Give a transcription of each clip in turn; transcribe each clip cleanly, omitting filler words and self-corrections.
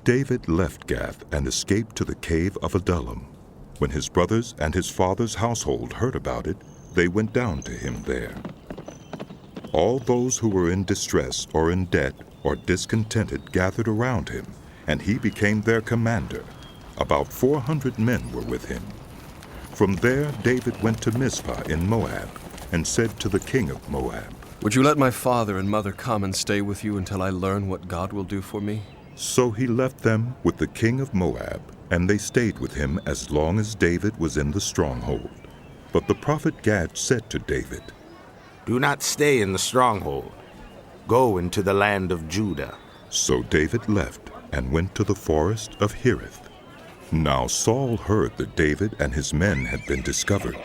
David left Gath and escaped to the cave of Adullam. When his brothers and his father's household heard about it, they went down to him there. All those who were in distress or in debt or discontented gathered around him, and he became their commander. About 400 men were with him. From there David went to Mizpah in Moab and said to the king of Moab, "Would you let my father and mother come and stay with you until I learn what God will do for me?" So he left them with the king of Moab, and they stayed with him as long as David was in the stronghold. But the prophet Gad said to David, "Do not stay in the stronghold. Go into the land of Judah." So David left and went to the forest of Hereth. Now Saul heard that David and his men had been discovered,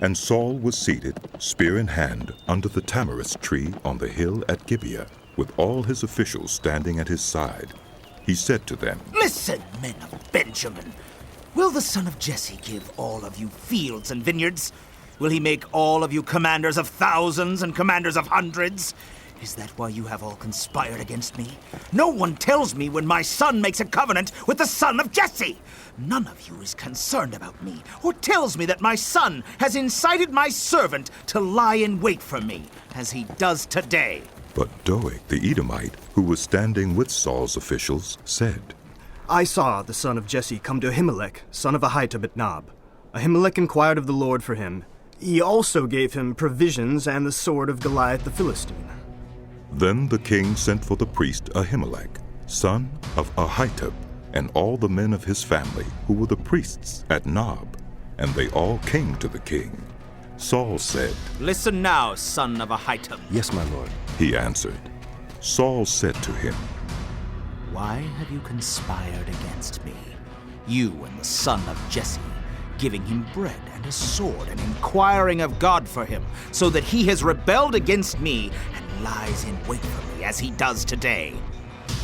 and Saul was seated, spear in hand, under the tamarisk tree on the hill at Gibeah, with all his officials standing at his side. He said to them, "Listen, men of Benjamin. Will the son of Jesse give all of you fields and vineyards? Will he make all of you commanders of thousands and commanders of hundreds? Is that why you have all conspired against me? No one tells me when my son makes a covenant with the son of Jesse. None of you is concerned about me, or tells me that my son has incited my servant to lie in wait for me, as he does today." But Doeg the Edomite, who was standing with Saul's officials, said, "I saw the son of Jesse come to Ahimelech, son of Ahitub at Nob. Ahimelech inquired of the Lord for him. He also gave him provisions and the sword of Goliath the Philistine." Then the king sent for the priest Ahimelech, son of Ahitub, and all the men of his family, who were the priests at Nob, and they all came to the king. Saul said, "Listen now, son of Ahitub." "Yes, my lord." He answered. Saul said to him, "Why have you conspired against me, you and the son of Jesse, giving him bread and a sword and inquiring of God for him, so that he has rebelled against me and lies in wait for me as he does today?"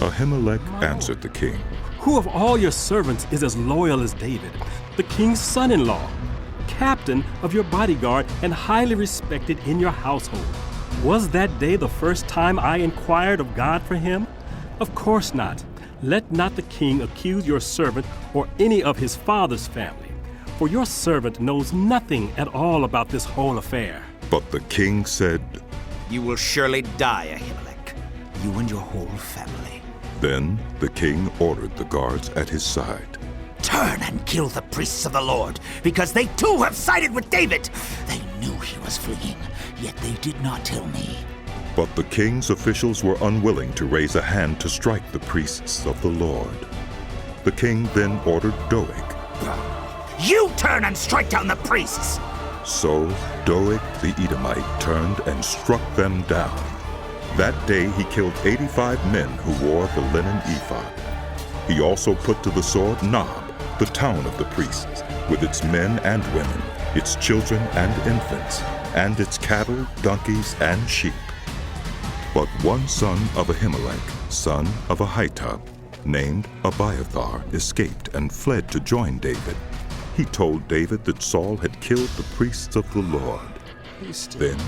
Ahimelech answered the king, "Who of all your servants is as loyal as David, the king's son-in-law, captain of your bodyguard and highly respected in your household? Was that day the first time I inquired of God for him? Of course not. Let not the king accuse your servant or any of his father's family, for your servant knows nothing at all about this whole affair." But the king said, "You will surely die, Ahimelech, you and your whole family." Then the king ordered the guards at his side, "Turn and kill the priests of the Lord, because they too have sided with David. They knew he was fleeing, yet they did not tell me." But the king's officials were unwilling to raise a hand to strike the priests of the Lord. The king then ordered Doeg. "You turn and strike down the priests!" So Doeg the Edomite turned and struck them down. That day he killed 85 men who wore the linen ephod. He also put to the sword Nob, the town of the priests, with its men and women, its children and infants, and its cattle, donkeys, and sheep. But one son of Ahimelech, son of Ahitub, named Abiathar, escaped and fled to join David. He told David that Saul had killed the priests of the Lord. Then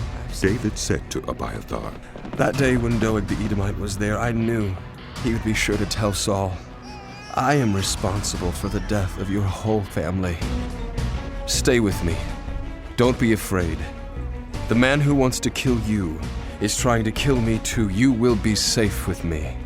David said to Abiathar, "That day when Doeg the Edomite was there, I knew he would be sure to tell Saul, 'I am responsible for the death of your whole family. Stay with me. Don't be afraid. The man who wants to kill you is trying to kill me too. You will be safe with me.'"